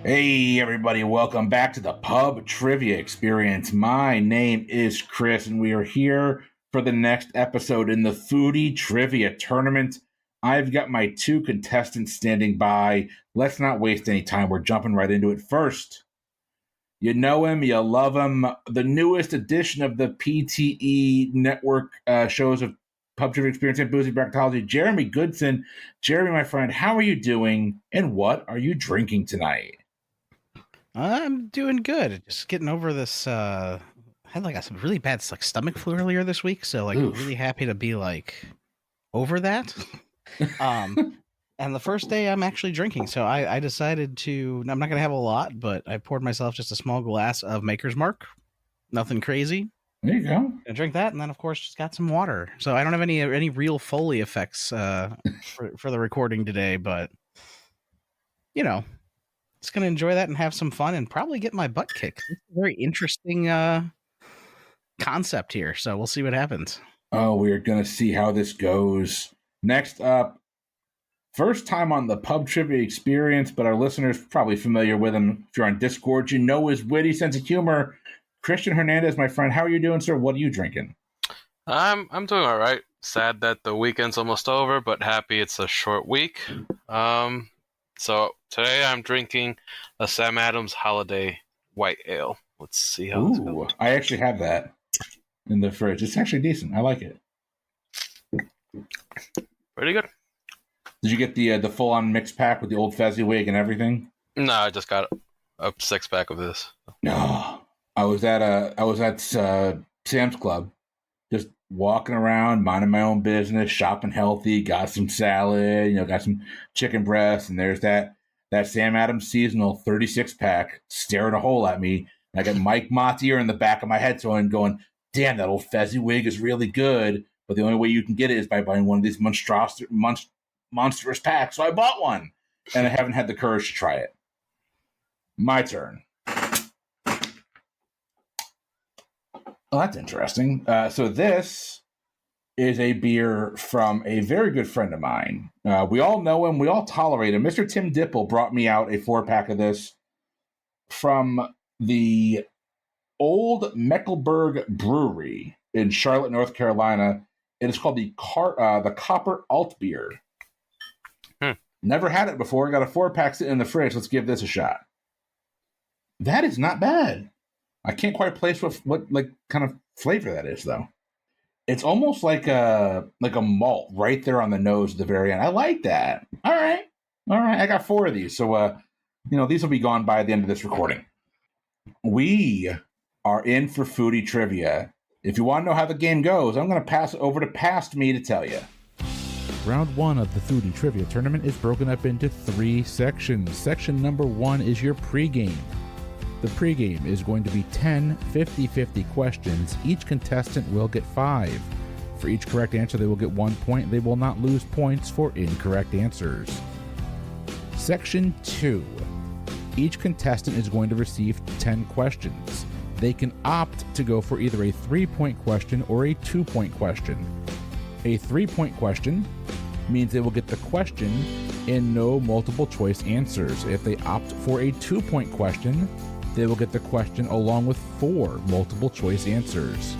Hey, everybody, welcome back to the Pub Trivia Experience. My name is Chris, and we are here for the next episode in the Foodie Trivia Tournament. I've got my two contestants standing by. Let's not waste any time. We're jumping right into it. First, you know him, you love him. The newest edition of the PTE network shows of Pub Trivia Experience and Boozy Bracketology, Jeremy Goodson. Jeremy, my friend, how are you doing, and what are you drinking tonight? I'm doing good. Just getting over this. I had some really bad stomach flu earlier this week, so Oof. really happy to be over that. And the first day I'm actually drinking, so I decided to. I'm not gonna have a lot, but I poured myself just a small glass of Maker's Mark. Nothing crazy. There you go. I drink that, and then of course just got some water. So I don't have any real Foley effects for the recording today, but just gonna enjoy that and have some fun and probably get my butt kicked. It's a very interesting concept here, so we'll see what happens. Oh, we're going to see how this goes. Next up, first time on the Pub Trivia Experience, but our listeners probably familiar with him. If you're on Discord, you know his witty sense of humor. Christian Hernandez, my friend, how are you doing, sir? What are you drinking? I'm doing all right. Sad that the weekend's almost over, but happy it's a short week. So today I'm drinking a Sam Adams Holiday White Ale. Let's see how this goes. I actually have that in the fridge. It's actually decent. I like it. Pretty good. Did you get the full-on mix pack with the old Fezziwig and everything? No, I just got a 6-pack of this. No, I was at Sam's Club, just walking around, minding my own business, shopping healthy. Got some salad, got some chicken breast, and there's that Sam Adams seasonal 36-pack staring a hole at me. And I got Mike Mott's ear in the back of my head, so I'm going, damn, that old Fezziwig is really good. But the only way you can get it is by buying one of these monstrous packs. So I bought one, and I haven't had the courage to try it. My turn. Oh, that's interesting. So this is a beer from a very good friend of mine. We all know him. We all tolerate him. Mr. Tim Dipple brought me out a 4-pack of this from the Old Mecklenburg Brewery in Charlotte, North Carolina. It is called the Copper Alt Beer. Never had it before. Got a 4-pack sitting in the fridge. Let's give this a shot. That is not bad. I can't quite place what kind of flavor that is, though. It's almost like a malt right there on the nose at the very end. I like that. All right. I got 4 of these, so these will be gone by the end of this recording. We are in for foodie trivia. If you want to know how the game goes, I'm going to pass it over to Past Me to tell you. Round 1 of the Foodie Trivia Tournament is broken up into 3 sections. Section number 1 is your pregame. The pregame is going to be 10 50-50 questions. Each contestant will get 5. For each correct answer, they will get 1 point. They will not lose points for incorrect answers. Section 2. Each contestant is going to receive 10 questions. They can opt to go for either a 3-point question or a 2-point question. A 3-point question means they will get the question and no multiple choice answers. If they opt for a 2-point question, they will get the question along with 4 multiple choice answers.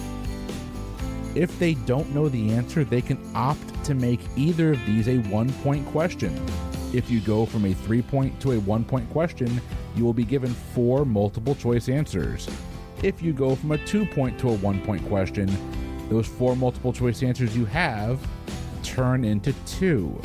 If they don't know the answer, they can opt to make either of these a 1-point question. If you go from a 3-point to a 1-point question, you will be given 4 multiple choice answers. If you go from a 2-point to a 1-point question, those 4 multiple choice answers you have turn into 2.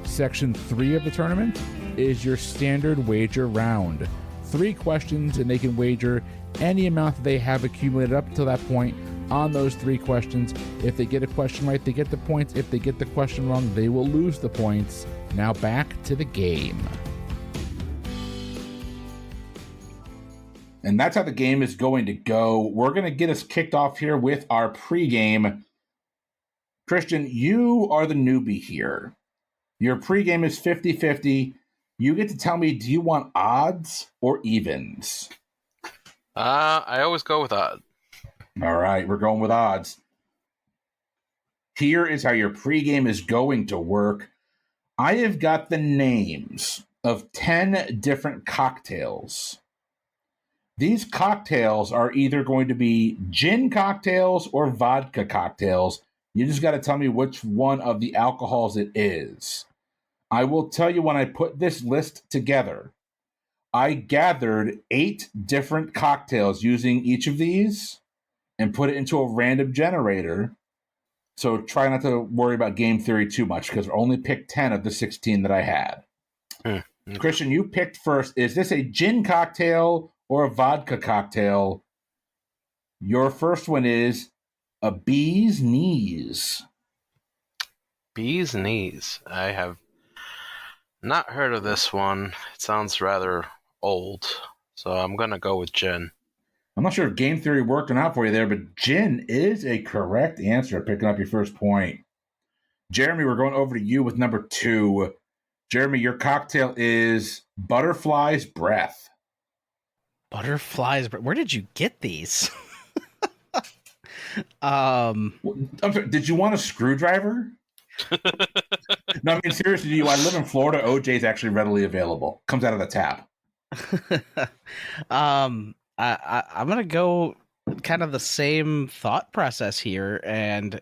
Section 3 of the tournament is your standard wager round. 3 questions, and they can wager any amount that they have accumulated up to that point on those 3 questions. If they get a question right, they get the points. If they get the question wrong, they will lose the points. Now back to the game. And that's how the game is going to go. We're going to get us kicked off here with our pregame. Christian, you are the newbie here. Your pregame is 50-50. You get to tell me, do you want odds or evens? I always go with odds. All right, we're going with odds. Here is how your pregame is going to work. I have got the names of 10 different cocktails. These cocktails are either going to be gin cocktails or vodka cocktails. You just got to tell me which one of the alcohols it is. I will tell you when I put this list together, I gathered 8 different cocktails using each of these and put it into a random generator. So try not to worry about game theory too much because I only picked 10 of the 16 that I had. Christian, you picked first. Is this a gin cocktail or a vodka cocktail? Your first one is a bee's knees. Bee's knees. I have not heard of this one. It sounds rather old, so I'm gonna go with gin. I'm not sure if game theory worked or not for you there, but gin is a correct answer, picking up your first point. Jeremy, we're going over to you with number 2. Jeremy, your cocktail is butterfly's breath. Butterflies. Where did you get these? I'm sorry, did you want a screwdriver? No, I mean, seriously, I live in Florida. OJ is actually readily available. Comes out of the tap. I'm gonna go kind of the same thought process here, and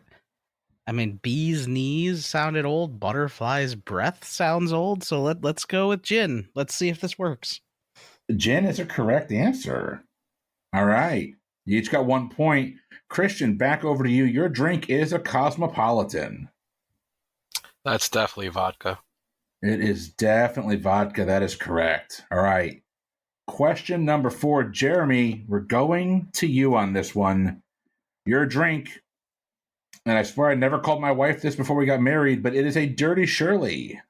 I mean, bee's knees sounded old. Butterfly's breath sounds old. So let's go with gin. Let's see if this works. Gin is a correct answer. All right, you each got 1 point. Christian, back over to you. Your drink is a cosmopolitan. That's definitely vodka. It is definitely vodka. That is correct. All right. Question number 4. Jeremy, we're going to you on this one. Your drink, and I swear I never called my wife this before we got married, but it is a Dirty Shirley.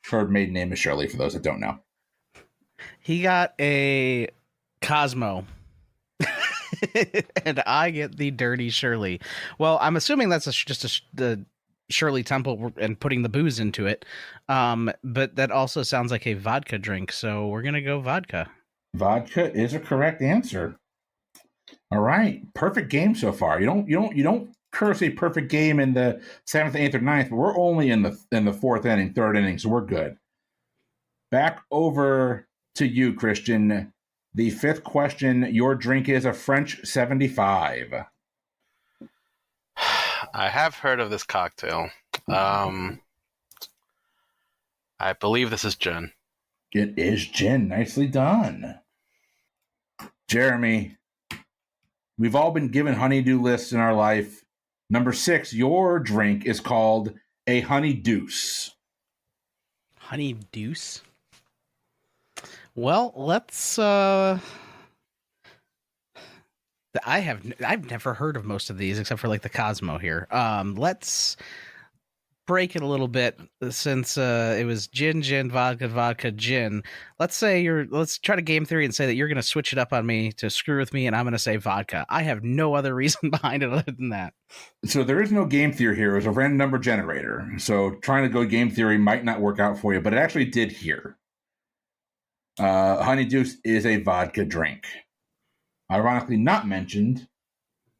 Her maiden name is Shirley, for those that don't know. He got a Cosmo. And I get the Dirty Shirley. Well, I'm assuming that's just the Shirley Temple and putting the booze into it. But that also sounds like a vodka drink, so we're gonna go vodka. Vodka is a correct answer. All right, perfect game so far. You don't curse a perfect game in the 7th, 8th, or 9th, but we're only in the 4th inning, 3rd inning, so we're good. Back over to you, Christian. The 5th question, your drink is a French 75. I have heard of this cocktail. I believe this is gin. It is gin. Nicely done. Jeremy, we've all been given honeydew lists in our life. Number 6, your drink is called a honey deuce. Honey deuce? Well, let's I've never heard of most of these except for like the Cosmo here. Let's break it a little bit since it was gin, vodka, gin. Let's try to game theory and say that you're going to switch it up on me to screw with me, and I'm going to say vodka. I have no other reason behind it other than that. So there is no game theory here. It was a random number generator. So trying to go game theory might not work out for you, but it actually did here. Honey Deuce is a vodka drink. Ironically not mentioned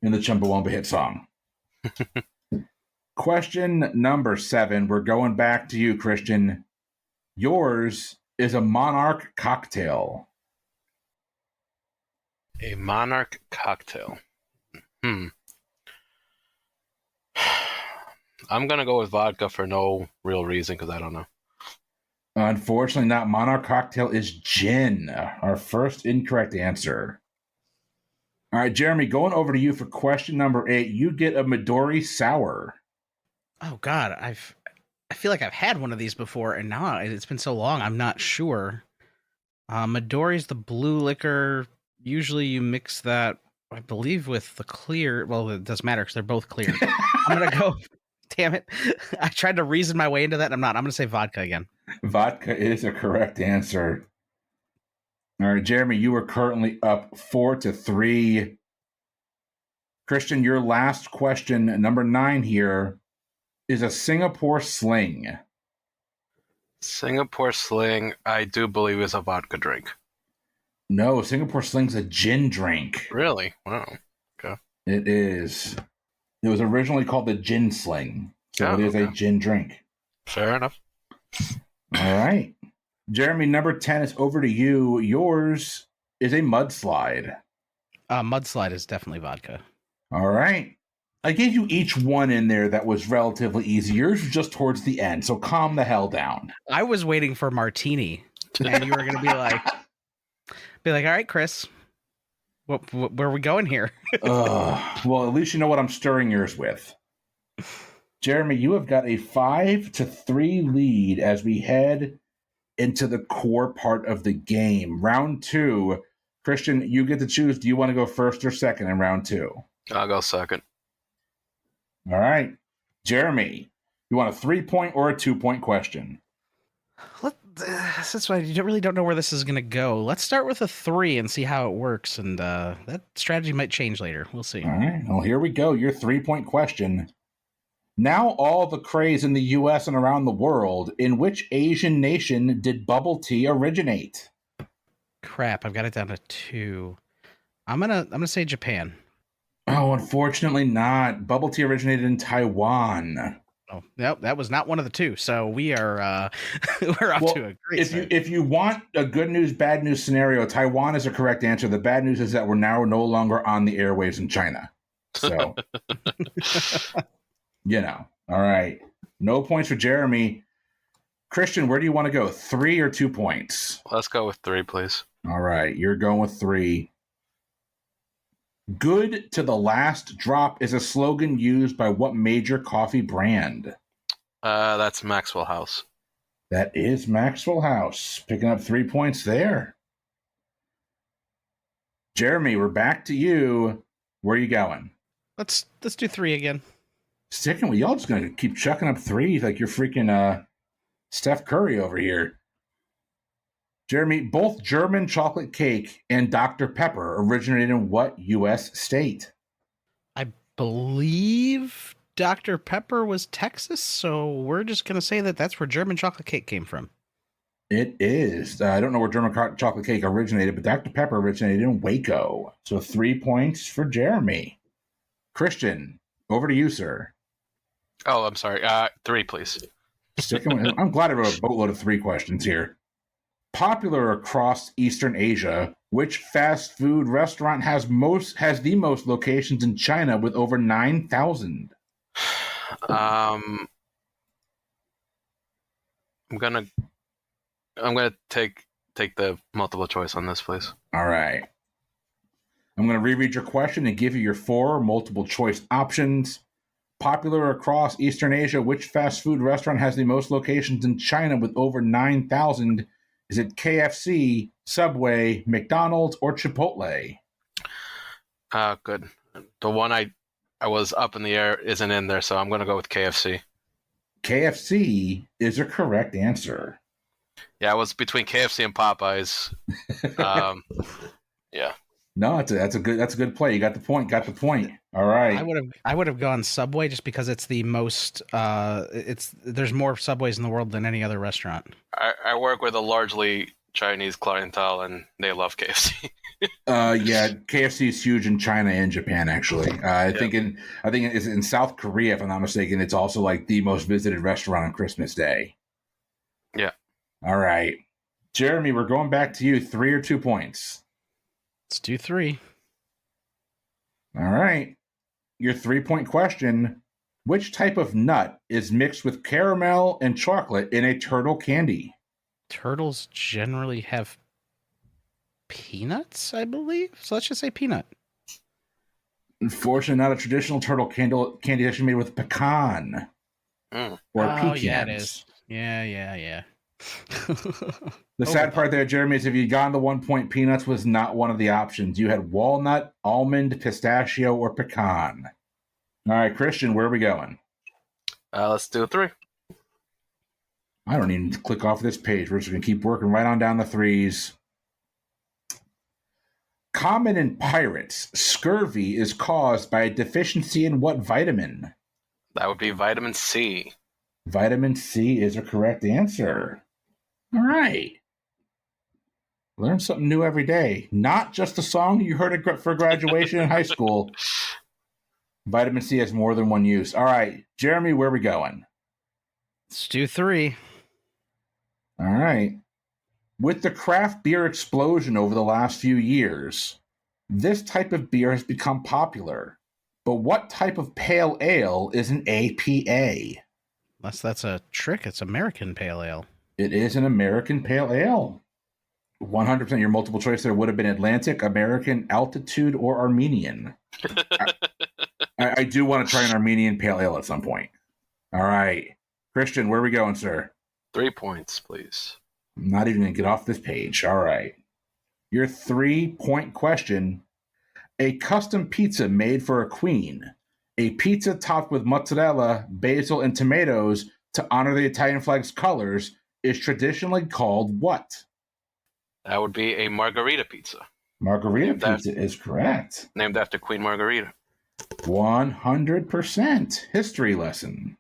in the Chumbawamba hit song. Question number 7. We're going back to you, Christian. Yours is a Monarch cocktail. A Monarch cocktail. I'm going to go with vodka for no real reason because I don't know. Unfortunately not. Monarch cocktail is gin. Our first incorrect answer. All right, Jeremy, going over to you for question number 8. You get a Midori sour. Oh God, I feel like I've had one of these before, and now it's been so long, I'm not sure. Midori's the blue liquor. Usually, you mix that, I believe, with the clear. Well, it doesn't matter because they're both clear. I'm gonna go. Damn it! I tried to reason my way into that. And I'm not. I'm gonna say vodka again. Vodka is a correct answer. All right, Jeremy, you are currently up 4-3. Christian, your last question, number 9 here, is a Singapore Sling. Singapore Sling, I do believe, is a vodka drink. No, Singapore Sling's a gin drink. Really? Wow. Okay. It is. It was originally called the Gin Sling, so it is a gin drink. Fair enough. All right. Jeremy, number 10 is over to you. Yours is a mudslide. Mudslide is definitely vodka. All right. I gave you each one in there that was relatively easy. Yours was just towards the end, so calm the hell down. I was waiting for martini, and you were going to be like, all right, Chris, where are we going here? Well, at least you know what I'm stirring yours with. Jeremy, you have got a 5-3 lead as we head into the core part of the game. Round 2. Christian, you get to choose. Do you want to go first or second in round 2? I'll go second. All right. Jeremy, you want a 3-point or a 2-point question? That's why you really don't know where this is going to go. Let's start with a 3 and see how it works, and that strategy might change later. We'll see. All right. Well, here we go. Your 3-point question. Now all the craze in the U.S. and around the world, in which Asian nation did bubble tea originate? Crap, I've got it down to 2. I'm gonna say Japan. Oh, unfortunately not. Bubble tea originated in Taiwan. Oh, nope, that was not one of the 2. So we are we're off to a great start. If you want a good news, bad news scenario, Taiwan is a correct answer. The bad news is that we're now no longer on the airwaves in China. So, all right. No points for Jeremy. Christian, where do you want to go? 3 or 2 points? Let's go with 3, please. All right. You're going with 3. Good to the last drop is a slogan used by what major coffee brand? That's Maxwell House. That is Maxwell House. Picking up 3 points there. Jeremy, we're back to you. Where are you going? Let's do 3 again. Sticking with y'all, just gonna keep chucking up 3s like you're freaking Steph Curry over here. Jeremy, both German chocolate cake and Dr. Pepper originated in what U.S. state? I believe Dr. Pepper was Texas, so we're just going to say that that's where German chocolate cake came from. It is. I don't know where German chocolate cake originated, but Dr. Pepper originated in Waco. So 3 points for Jeremy. Christian, over to you, sir. Oh, I'm sorry. 3, please. Sticking with, I'm glad I wrote a boatload of 3 questions here. Popular across Eastern Asia, which fast food restaurant has the most locations in China with over 9,000? I'm gonna take the multiple choice on this, please. All right. I'm going to reread your question and give you your 4 multiple choice options. Popular across Eastern Asia, which fast food restaurant has the most locations in China with over 9,000? Is it KFC, Subway, McDonald's, or Chipotle? Good. The one I was up in the air isn't in there, so I'm going to go with KFC. KFC is a correct answer. Yeah, it was between KFC and Popeyes. Yeah. No, that's a good play. You got the point. All right. I would have gone Subway just because it's the most there's more Subways in the world than any other restaurant. I work with a largely Chinese clientele and they love KFC. Yeah, KFC is huge in China and Japan actually. I think it's in South Korea, if I'm not mistaken. It's also like the most visited restaurant on Christmas Day. Yeah. All right. Jeremy, we're going back to you. 3 or 2 points? Let's do 3. All right. Your 3-point question. Which type of nut is mixed with caramel and chocolate in a turtle candy? Turtles generally have peanuts, I believe. So let's just say peanut. Unfortunately, not a traditional turtle candy actually made with pecan. Or pecans. Yeah, it is. Yeah. The sad part there, Jeremy, is if you'd gotten the 1 point, peanuts was not one of the options. You had walnut, almond, pistachio, or pecan. All right, Christian, where are we going? Let's do 3. I don't even click off this page. We're just going to keep working right on down the 3s. Common in pirates, scurvy is caused by a deficiency in what vitamin? That would be vitamin C. Vitamin C is a correct answer. All right. Learn something new every day. Not just a song you heard for graduation in high school. Vitamin C has more than one use. All right. Jeremy, where are we going? Let's do 3. All right. With the craft beer explosion over the last few years, this type of beer has become popular. But what type of pale ale is an APA? Unless that's a trick, it's American Pale Ale. It is an American Pale Ale. 100% your multiple choice there would have been Atlantic, American, Altitude, or Armenian. I do want to try an Armenian Pale Ale at some point. All right. Christian, where are we going, sir? 3 points, please. I'm not even going to get off this page. All right. Your 3-point question. A custom pizza made for a queen. A pizza topped with mozzarella, basil, and tomatoes to honor the Italian flag's colors is traditionally called what? That would be a margarita pizza. Margarita pizza is correct. Named after Queen Margarita. 100% history lesson.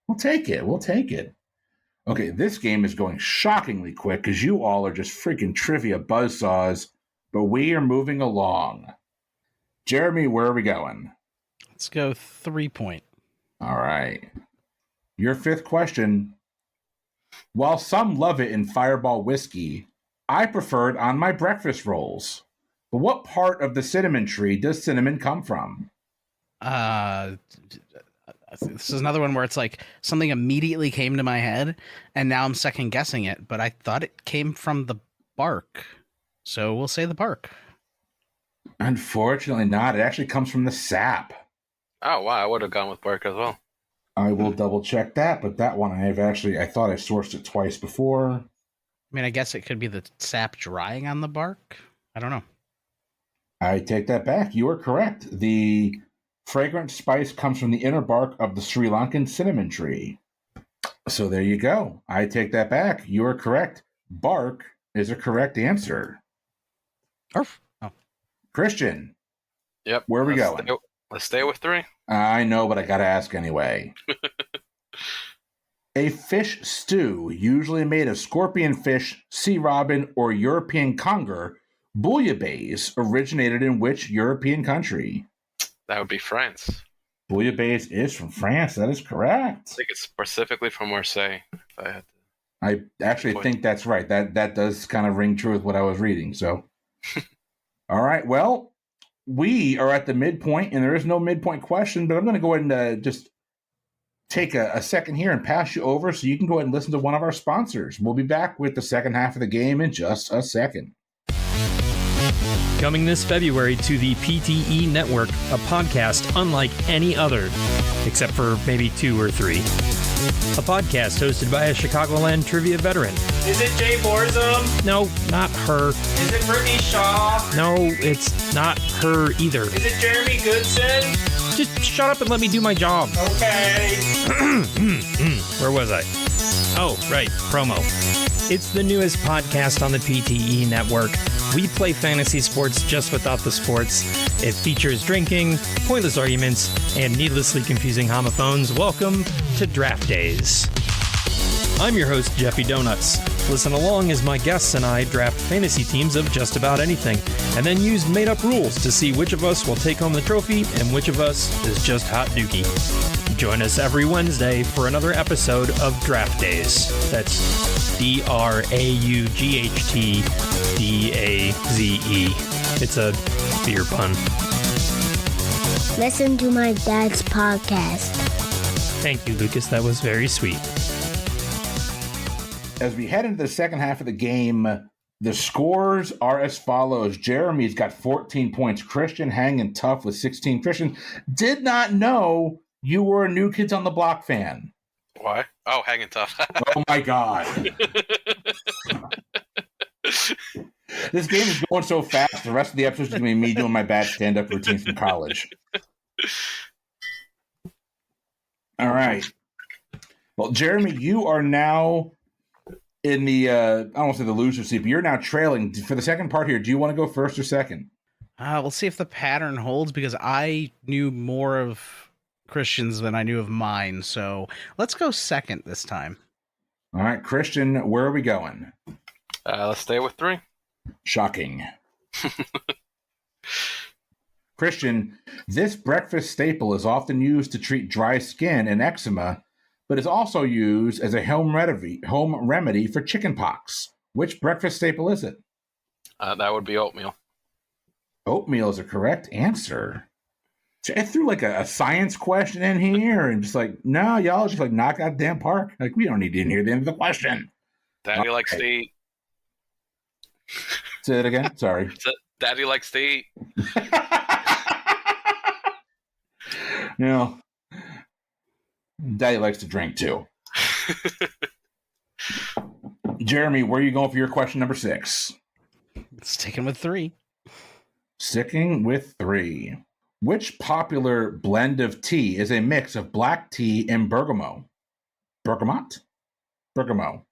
We'll take it. We'll take it. Okay, this game is going shockingly quick because you all are just freaking trivia buzzsaws, but we are moving along. Jeremy, where are we going? Let's go 3-point. All right. Your 5th question. While some love it in Fireball whiskey, I prefer it on my breakfast rolls. But what part of the cinnamon tree does cinnamon come from? This is another one where it's like something immediately came to my head, and now I'm second guessing it, but I thought it came from the bark. So we'll say the bark. Unfortunately not. It actually comes from the sap. Oh, wow. I would have gone with bark as well. I will double check that, but that one I thought I sourced it twice before. I mean, I guess it could be the sap drying on the bark. I don't know. I take that back. You are correct. The fragrant spice comes from the inner bark of the Sri Lankan cinnamon tree. So there you go. I take that back. You are correct. Bark is a correct answer. Arf. Oh. Christian. Yep. Where are we going? Let's stay with 3. I know, but I got to ask anyway. A fish stew, usually made of scorpion fish, sea robin, or European conger, bouillabaisse originated in which European country? That would be France. Bouillabaisse is from France. That is correct. I think it's specifically from Marseille. If I had to. I actually think that's right. That does kind of ring true with what I was reading. So, all right. Well, we are at the midpoint, and there is no midpoint question, but I'm going to go ahead and just take a second here and pass you over so you can go ahead and listen to one of our sponsors. We'll be back with the second half of the game in just a second. Coming this February to the PTE Network, a podcast unlike any other, except for maybe 2 or 3. A podcast hosted by a Chicagoland trivia veteran. Is it Jay Borzum? No, not her. Is it Brittany Shaw? No, it's not her either. Is it Jeremy Goodson? Just shut up and let me do my job. Okay. Where was I? Oh, right, promo. It's the newest podcast on the PTE Network. We play fantasy sports just without the sports. It features drinking, pointless arguments, and needlessly confusing homophones. Welcome to Draft Days. I'm your host, Jeffy Donuts. Listen along as my guests and I draft fantasy teams of just about anything, and then use made-up rules to see which of us will take home the trophy and which of us is just hot dookie. Join us every Wednesday for another episode of Draft Days. That's DRAUGHTDAZE. It's a beer pun. Listen to my dad's podcast. Thank you, Lucas. That was very sweet. As we head into the second half of the game, the scores are as follows. Jeremy's got 14 points. Christian hanging tough with 16. Christian, did not know you were a New Kids on the Block fan. Why? Oh, hanging tough. Oh, my God. This game is going so fast. The rest of the episode is going to be me doing my bad stand-up routines from college. All right. Well, Jeremy, you are now in the, I don't want to say the loser seat, but you're now trailing. For the second part here, do you want to go first or second? We'll see if the pattern holds, because I knew more of Christian's than I knew of mine. So let's go second this time. All right, Christian, where are we going? Let's stay with 3. Shocking. Christian, this breakfast staple is often used to treat dry skin and eczema, but is also used as a home remedy for chickenpox. Which breakfast staple is it? That would be oatmeal. Oatmeal is a correct answer. So I threw like a science question in here and just like, no, y'all just like knock out damn park. Like, we don't need to hear the end of the question. Daddy likes to eat. Say it again. Sorry. Daddy likes to eat. You know, Daddy likes to drink too. Jeremy, where are you going for your question number 6? Sticking with 3. Sticking with 3. Which popular blend of tea is a mix of black tea and bergamot? Bergamot? Bergamot.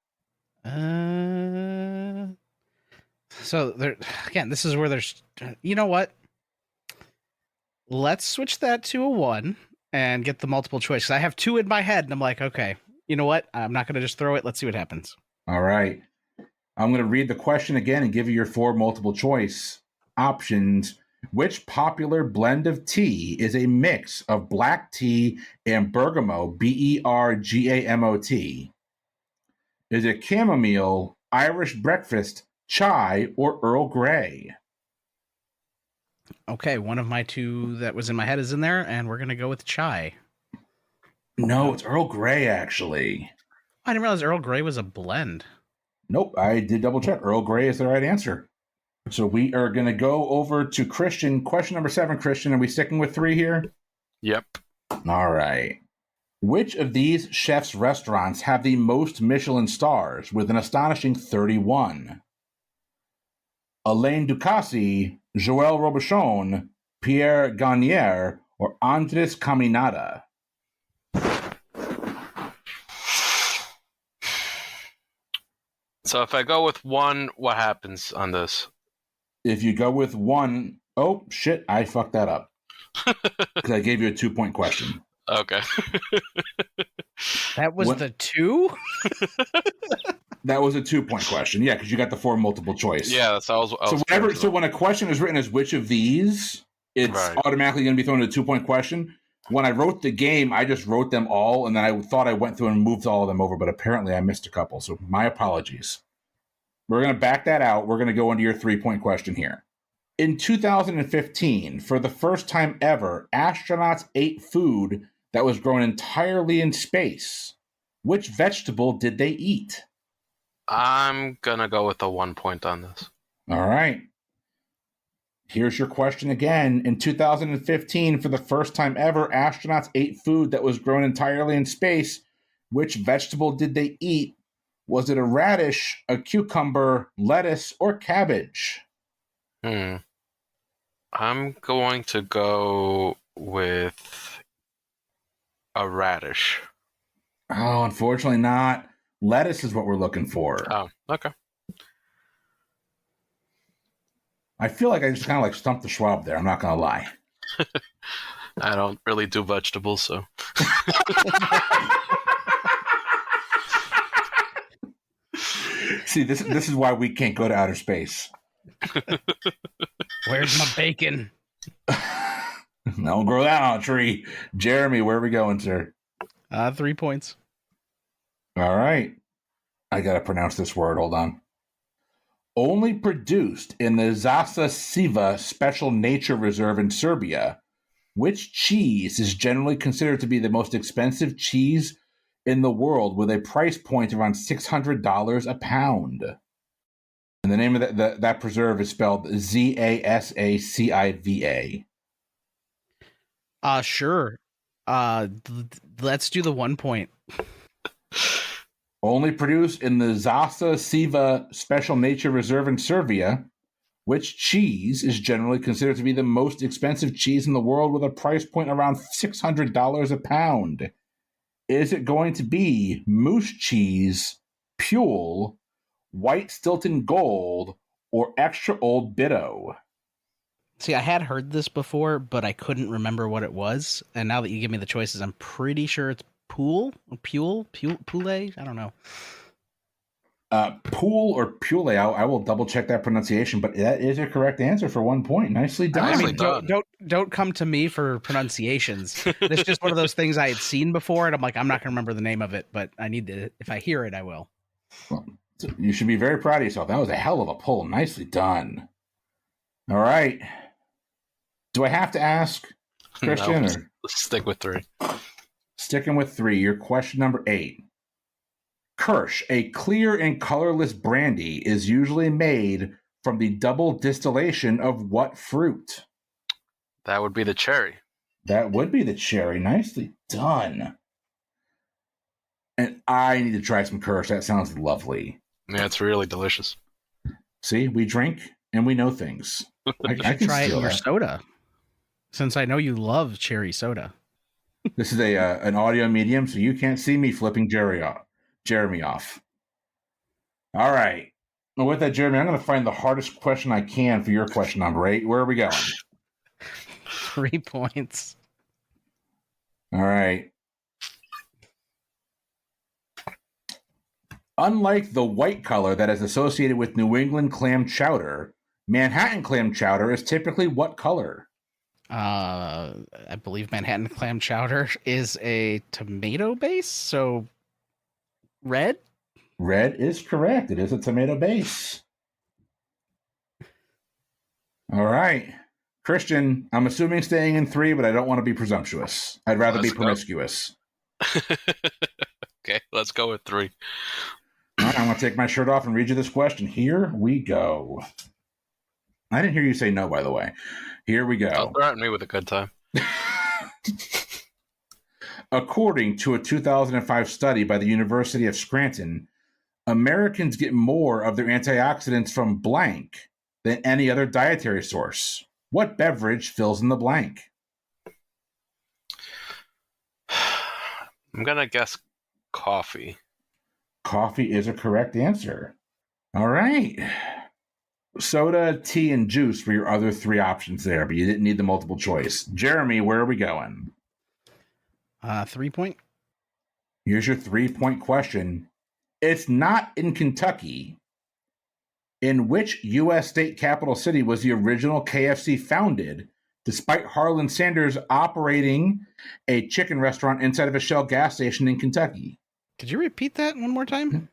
So there again, this is where there's, you know what? Let's switch that to a 1 and get the multiple choice. 'Cause I have 2 in my head, and I'm like, okay, you know what? I'm not going to just throw it. Let's see what happens. All right. I'm going to read the question again and give you your 4 multiple choice options. Which popular blend of tea is a mix of black tea and bergamot, bergamot? Is it chamomile, Irish breakfast, chai, or Earl Grey? Okay, one of my 2 that was in my head is in there, and we're going to go with chai. No, it's Earl Grey, actually. I didn't realize Earl Grey was a blend. Nope, I did double check. Earl Grey is the right answer. So we are going to go over to Christian. Question number 7, Christian. Are we sticking with 3 here? Yep. All right. Which of these chefs' restaurants have the most Michelin stars with an astonishing 31? Alain Ducasse, Joël Robuchon, Pierre Garnier, or Andres Caminada? So if I go with 1, what happens on this? If you go with 1, oh, shit, I fucked that up. Because I gave you a 2-point question. Okay. That was What? the 2? That was a 2-point question. Yeah, because you got the 4 multiple choice. Yeah, that's I was So whenever, so when a question is written as which of these, it's Right. automatically going to be thrown into a 2-point question. When I wrote the game, I just wrote them all, and then I thought I went through and moved all of them over, but apparently I missed a couple. So my apologies. We're going to back that out. We're going to go into your 3-point question here. In 2015, for the first time ever, astronauts ate food that was grown entirely in space. Which vegetable did they eat? I'm gonna go with a 1 point on this. All right. Here's your question again. In 2015, for the first time ever, astronauts ate food that was grown entirely in space. Which vegetable did they eat? Was it a radish, a cucumber, lettuce, or cabbage? I'm going to go with a radish. Oh, unfortunately not. Lettuce is what we're looking for. Oh, okay. I feel like I just kind of like stumped the Schwab there. I'm not going to lie. I don't really do vegetables, so. See, this is why we can't go to outer space. Where's my bacon? Don't grow that on a tree. Jeremy, where are we going, sir? 3 points. All right. I got to pronounce this word. Hold on. Only produced in the Zasa Siva Special Nature Reserve in Serbia, which cheese is generally considered to be the most expensive cheese in the world with a price point around $600 a pound? And the name of that preserve is spelled Zasaciva. Sure. Let's do the 1 point. Only produced in the Zasa Siva Special Nature Reserve in Serbia, which cheese is generally considered to be the most expensive cheese in the world with a price point around $600 a pound? Is it going to be moose cheese, Pule, white Stilton Gold, or extra old Bitto? See, I had heard this before, but I couldn't remember what it was. And now that you give me the choices, I'm pretty sure it's Pule? Pule? I don't know. Pool or Pule, I will double check that pronunciation, but that is a correct answer for 1 point. Nicely done. I Nicely mean, done. don't come to me for pronunciations. It's just one of those things I had seen before, and I'm like, I'm not going to remember the name of it, but I need to. If I hear it, I will. So you should be very proud of yourself. That was a hell of a pull. Nicely done. All right. Do I have to ask, Christian? No, Or let's stick with 3. sticking with 3, your question number 8. Kirsch, a clear and colorless brandy, is usually made from the double distillation of what fruit? That would be the cherry. That would be the cherry. Nicely done. And I need to try some Kirsch. That sounds lovely. Yeah, it's really delicious. See, we drink and we know things. I can Try it in steal your that. soda, since I know you love cherry soda. This is an audio medium, so you can't see me flipping Jeremy off. All right. Well, with that, Jeremy, I'm going to find the hardest question I can for your question number 8. Where are we going? 3 points. All right. Unlike the white color that is associated with New England clam chowder, Manhattan clam chowder is typically what color? I believe Manhattan clam chowder is a tomato base, so red. Red is correct. It is a tomato base. All right. Christian, I'm assuming staying in 3, but I don't want to be presumptuous. I'd rather be Let's go. promiscuous. Okay, let's go with 3. All right, I'm going to take my shirt off and read you this question. Here we go. I didn't hear you say no, by the way. Here we go. Don't threaten me with a good time. According to a 2005 study by the University of Scranton, Americans get more of their antioxidants from blank than any other dietary source. What beverage fills in the blank? I'm going to guess coffee. Coffee is a correct answer. All right. Soda, tea, and juice were your other 3 options there, but you didn't need the multiple choice. Jeremy, where are we going? 3 point. Here's your 3-point question. It's not in Kentucky. In which U.S. state capital city was the original KFC founded, despite Harlan Sanders operating a chicken restaurant inside of a Shell gas station in Kentucky? Could you repeat that one more time?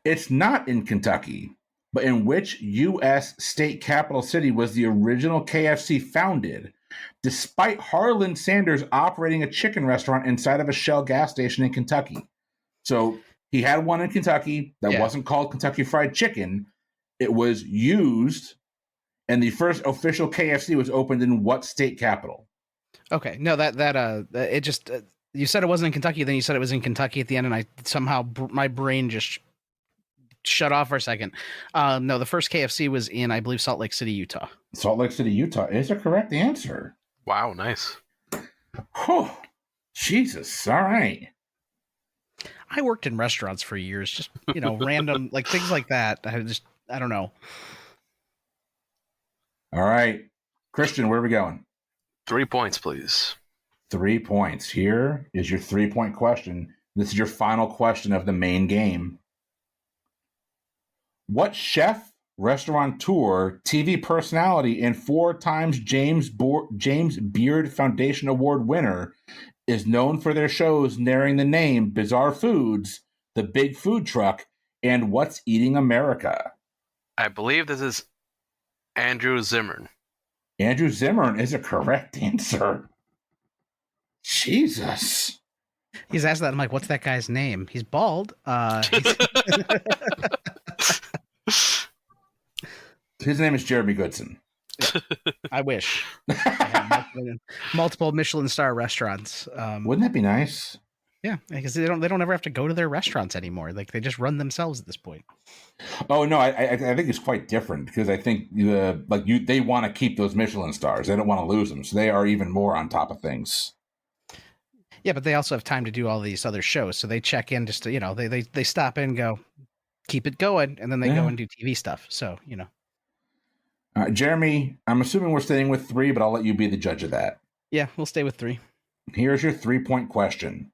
It's not in Kentucky, but in which U.S. state capital city was the original KFC founded, despite Harlan Sanders operating a chicken restaurant inside of a Shell gas station in Kentucky? So he had one in Kentucky that wasn't called Kentucky Fried Chicken. It was used, and the first official KFC was opened in what state capital? Okay, no, it just you said it wasn't in Kentucky, then you said it was in Kentucky at the end, and I somehow my brain just shut off for a second. No, the first KFC was in, I believe, Salt Lake City, Utah. Salt Lake City, Utah is a correct answer. Wow, nice. Whew. Jesus. All right. I worked in restaurants for years, just random like things like that. I don't know. All right. Christian, where are we going? 3 points, please. 3 points. Here is your 3-point question. This is your final question of the main game. What chef, restaurateur, TV personality, and 4 times James Beard Foundation Award winner is known for their shows narrating the name Bizarre Foods, The Big Food Truck, and What's Eating America? I believe this is Andrew Zimmern. Andrew Zimmern is a correct answer. Jesus. He's asked that. I'm like, what's that guy's name? He's bald. His name is Jeremy Goodson. I wish. I had multiple Michelin star restaurants. Wouldn't that be nice? Yeah, because they don't ever have to go to their restaurants anymore. Like they just run themselves at this point. Oh no, I think it's quite different because I think they want to keep those Michelin stars. They don't want to lose them, so they are even more on top of things. Yeah, but they also have time to do all these other shows, so they check in just to they stop in and go, keep it going, and then they go and do TV stuff. So Jeremy, I'm assuming we're staying with 3, but I'll let you be the judge of that. Yeah, we'll stay with 3. Here's your 3-point question.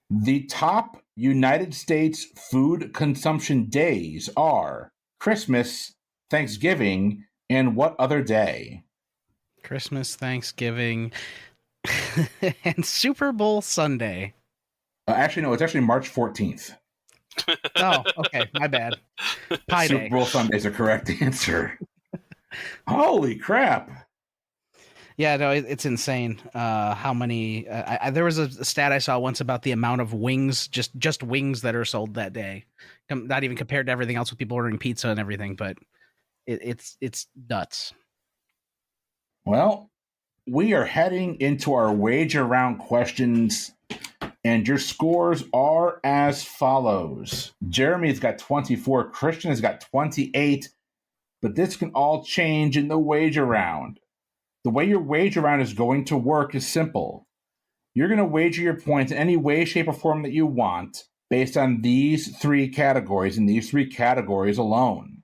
The top United States food consumption days are Christmas, Thanksgiving, and what other day? Christmas, Thanksgiving, and Super Bowl Sunday. Actually, no, it's actually March 14th. Oh, okay. My bad. Pie Super day. Bowl Sunday is a correct answer. Holy crap. Yeah, no, it's insane. How many? There was a stat I saw once about the amount of wings, just wings that are sold that day. Not even compared to everything else with people ordering pizza and everything, but it's nuts. Well, we are heading into our wager round questions, and your scores are as follows. Jeremy's got 24, Christian has got 28, but this can all change in the wager round. The way your wager round is going to work is simple. You're going to wager your points in any way, shape, or form that you want based on these three categories and these three categories alone.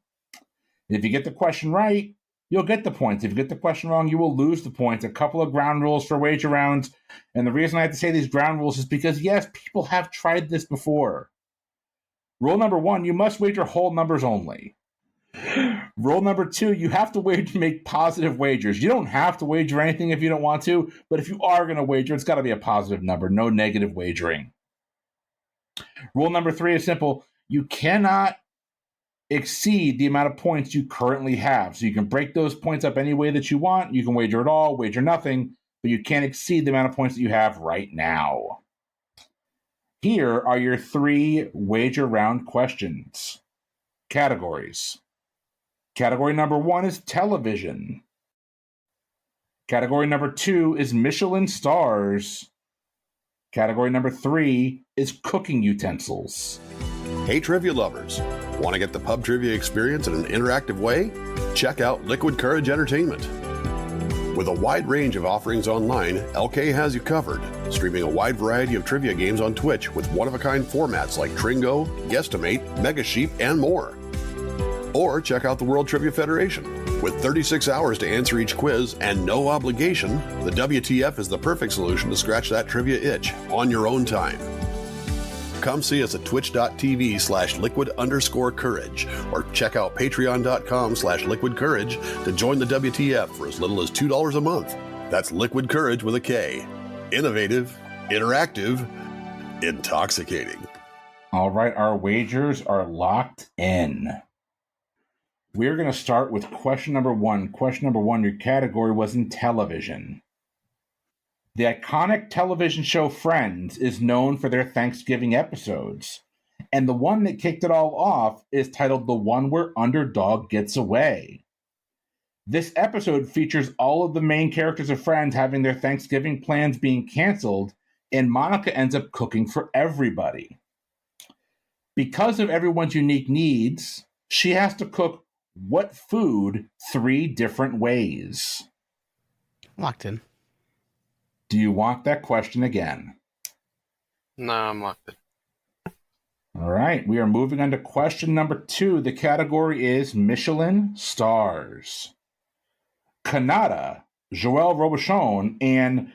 If you get the question right, you'll get the points. If you get the question wrong, you will lose the points. A couple of ground rules for wager rounds. And the reason I have to say these ground rules is because, yes, people have tried this before. Rule number 1, you must wager whole numbers only. Rule number 2, you have to make positive wagers. You don't have to wager anything if you don't want to, but if you are going to wager, it's got to be a positive number, no negative wagering. Rule number 3 is simple. You cannot exceed the amount of points you currently have. So you can break those points up any way that you want. You can wager it all, wager nothing, but you can't exceed the amount of points that you have right now. Here are your 3 wager round questions. Categories. Category number 1 is television. Category number 2 is Michelin stars. Category number 3 is cooking utensils. Hey, trivia lovers. Want to get the pub trivia experience in an interactive way? Check out Liquid Courage Entertainment. With a wide range of offerings online, LK has you covered, streaming a wide variety of trivia games on Twitch with one-of-a-kind formats like Tringo, Guesstimate, Mega Sheep, and more. Or check out the World Trivia Federation. With 36 hours to answer each quiz and no obligation, the WTF is the perfect solution to scratch that trivia itch on your own time. Come see us at twitch.tv/liquid_courage or check out patreon.com/liquidcourage to join the WTF for as little as $2 a month. That's Liquid Courage with a K. Innovative, interactive, intoxicating. All right, our wagers are locked in. We're going to start with question number 1. Question number 1, your category was in television. The iconic television show Friends is known for their Thanksgiving episodes, and the one that kicked it all off is titled The One Where Underdog Gets Away. This episode features all of the main characters of Friends having their Thanksgiving plans being canceled, and Monica ends up cooking for everybody. Because of everyone's unique needs, she has to cook what food 3 different ways? Locked in. Do you want that question again? No, I'm locked in. All right, we are moving on to question number 2. The category is Michelin stars. Canada, Joël Robuchon, and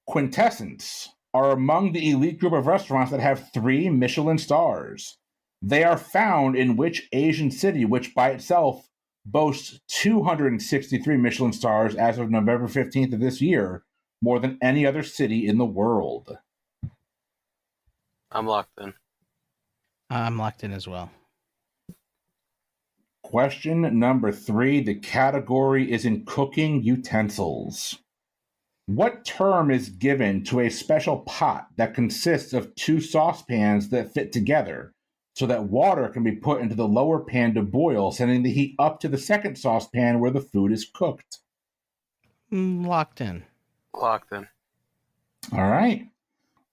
Quintessence are among the elite group of restaurants that have 3 Michelin stars. They are found in which Asian city, which by itself boasts 263 Michelin stars as of November 15th of this year, more than any other city in the world? I'm locked in. I'm locked in as well. Question number 3. The category is in cooking utensils. What term is given to a special pot that consists of 2 saucepans that fit together so that water can be put into the lower pan to boil, sending the heat up to the second saucepan where the food is cooked? Locked in. Locked in. All right.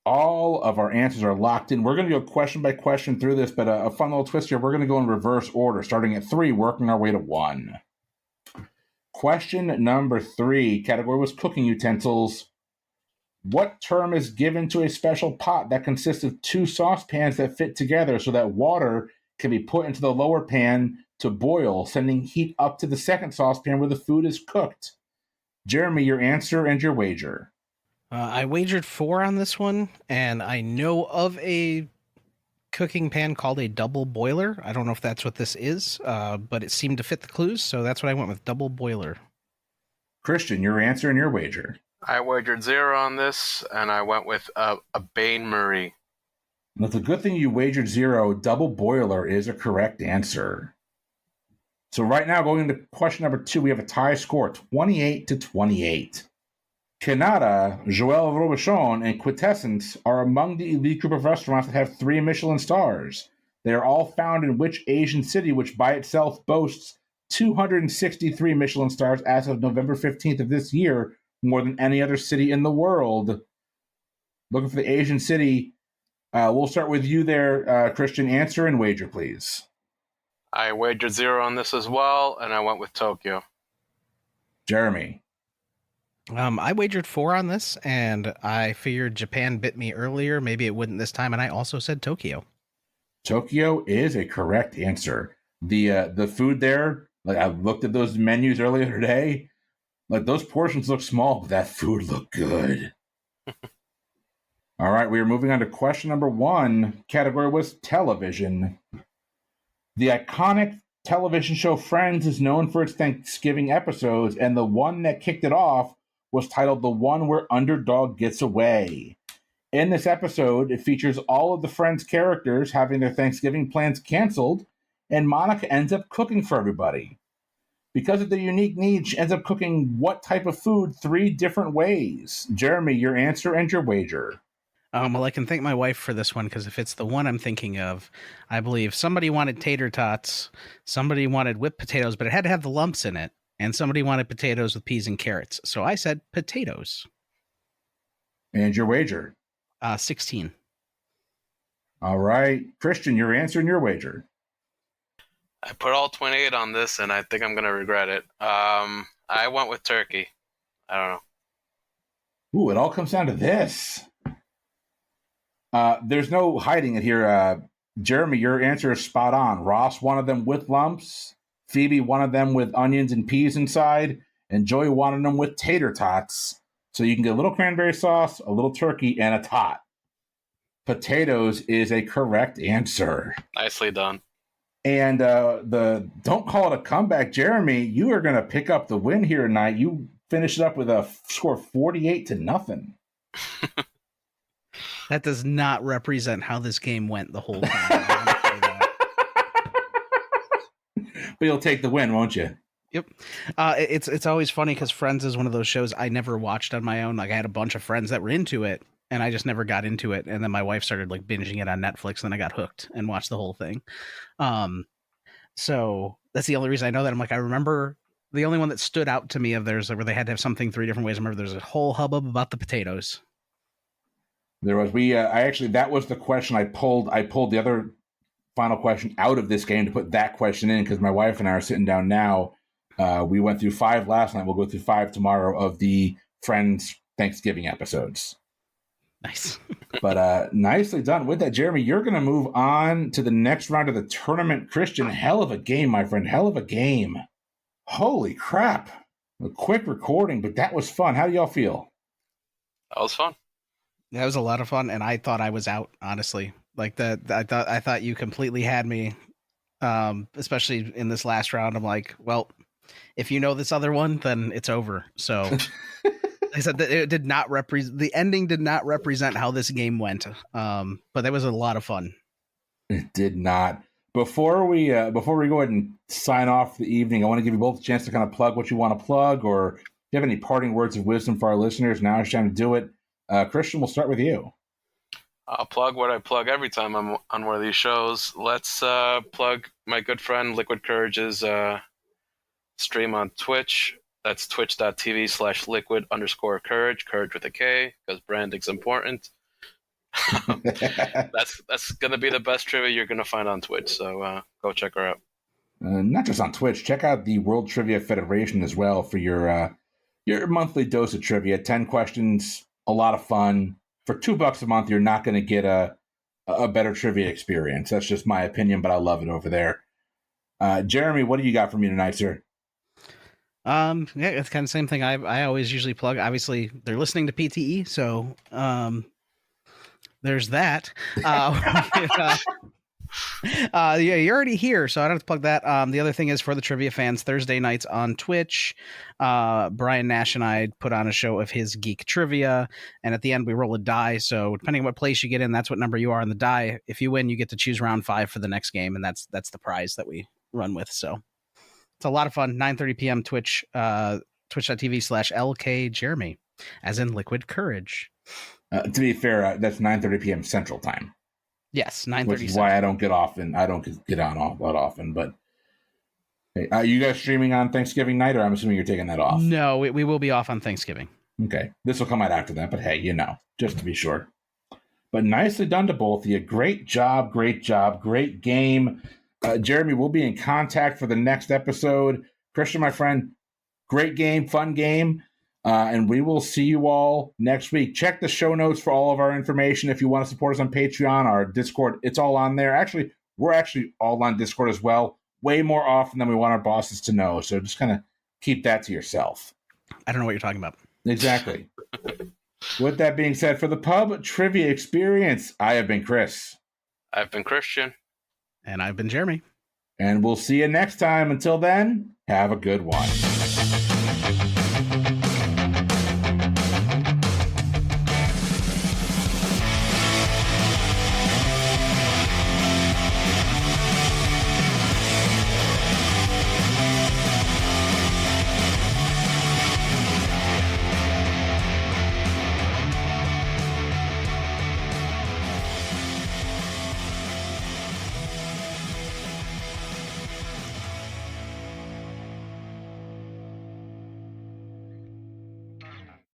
All of our answers are locked in. We're going to go question by question through this, but a fun little twist here. We're going to go in reverse order, starting at 3, working our way to 1. Question number 3, category was cooking utensils. What term is given to a special pot that consists of 2 saucepans that fit together so that water can be put into the lower pan to boil, sending heat up to the second saucepan where the food is cooked? Jeremy, your answer and your wager. I wagered 4 on this one, and I know of a cooking pan called a double boiler. I don't know if that's what this is, but it seemed to fit the clues, so that's what I went with, double boiler. Christian, your answer and your wager. I wagered 0 on this, and I went with a Bain Marie. That's a good thing you wagered 0. Double boiler is a correct answer. So right now, going into question number 2, we have a tie score, 28-28. Canada, Joël Robuchon, and Quintessence are among the elite group of restaurants that have 3 Michelin stars. They are all found in which Asian city, which by itself boasts 263 Michelin stars as of November 15th of this year, more than any other city in the world. Looking for the Asian city. We'll start with you there, Christian. Answer and wager, please. I wagered 0 on this as well, and I went with Tokyo. Jeremy. I wagered 4 on this, and I figured Japan bit me earlier. Maybe it wouldn't this time, and I also said Tokyo. Tokyo is a correct answer. The food there, like I looked at those menus earlier today, like those portions look small, but that food looked good. All right, we are moving on to question number 1. Category was television. The iconic television show Friends is known for its Thanksgiving episodes, and the one that kicked it off was titled The One Where Underdog Gets Away. In this episode, it features all of the Friends characters having their Thanksgiving plans canceled, and Monica ends up cooking for everybody. Because of their unique needs, she ends up cooking what type of food 3 different ways? Jeremy, your answer and your wager. Well, I can thank my wife for this one, because if it's the one I'm thinking of, I believe somebody wanted tater tots, somebody wanted whipped potatoes, but it had to have the lumps in it, and somebody wanted potatoes with peas and carrots. So I said potatoes. And your wager. 16. All right. Christian, your answer and your wager. I put all 28 on this, and I think I'm going to regret it. I went with turkey. I don't know. Ooh, it all comes down to this. There's no hiding it here. Jeremy, your answer is spot on. Ross wanted them with lumps. Phoebe wanted them with onions and peas inside. And Joey wanted them with tater tots. So you can get a little cranberry sauce, a little turkey, and a tot. Potatoes is a correct answer. Nicely done. And don't call it a comeback, Jeremy. You are going to pick up the win here tonight. You finished it up with a score of 48-0. That does not represent how this game went the whole time. But you'll take the win, won't you? Yep. It's always funny because Friends is one of those shows I never watched on my own. Like I had a bunch of friends that were into it, and I just never got into it. And then my wife started like binging it on Netflix, and then I got hooked and watched the whole thing. So that's the only reason I know that. I'm like, I remember the only one that stood out to me of theirs where they had to have something 3 different ways. I remember there's a whole hubbub about the potatoes. There was. That was the question I pulled. I pulled the other final question out of this game to put that question in because my wife and I are sitting down now. We went through 5 last night. We'll go through 5 tomorrow of the Friends Thanksgiving episodes. Nice. But nicely done with that, Jeremy. You're going to move on to the next round of the tournament. Christian, hell of a game, my friend. Hell of a game. Holy crap. A quick recording, but that was fun. How do y'all feel? That was fun. That was a lot of fun, and I thought I was out, honestly. Like I thought you completely had me, especially in this last round. I'm like, well, if you know this other one, then it's over. So I said that it did not represent, the ending did not represent how this game went. But that was a lot of fun. It did not. Before we go ahead and sign off the evening, I want to give you both a chance to kind of plug what you want to plug, or if you have any parting words of wisdom for our listeners, now is time to do it. Christian, we'll start with you. I'll plug what I plug every time I'm on one of these shows. Let's plug my good friend Liquid Courage's stream on Twitch. That's twitch.tv/liquid_courage, courage with a K, because branding's important. That's going to be the best trivia you're going to find on Twitch, so go check her out. Not just on Twitch, check out the World Trivia Federation as well for your monthly dose of trivia. 10 questions, a lot of fun. For $2 a month, you're not going to get a better trivia experience. That's just my opinion, but I love it over there. Jeremy, what do you got for me tonight, sir? Yeah, it's kind of the same thing I always usually plug. Obviously, they're listening to PTE, so there's that. Yeah, you're already here, so I don't have to plug that. The other thing is for the trivia fans, Thursday nights on Twitch, Brian Nash and I put on a show of his geek trivia, and at the end we roll a die. So depending on what place you get in, that's what number you are on the die. If you win, you get to choose round 5 for the next game, and that's the prize that we run with. So it's a lot of fun. 9:30 p.m. Twitch, twitch.tv/LK Jeremy, as in Liquid Courage. To be fair, that's 9:30 p.m. Central Time. Yes, 9:30. Which is why I don't get on that often. But hey, are you guys streaming on Thanksgiving night, or I'm assuming you're taking that off? No, we will be off on Thanksgiving. Okay, this will come out after that. But hey, just to be sure. But nicely done to both of you. Great job, great game. Jeremy, we'll be in contact for the next episode. Christian, my friend, great game, fun game. And we will see you all next week. Check the show notes for all of our information. If you want to support us on Patreon, our Discord, it's all on there. Actually, we're actually all on Discord as well, way more often than we want our bosses to know. So just kind of keep that to yourself. I don't know what you're talking about. Exactly. With that being said, for the Pub Trivia Experience, I have been Chris. I've been Christian. And I've been Jeremy. And we'll see you next time. Until then, have a good one.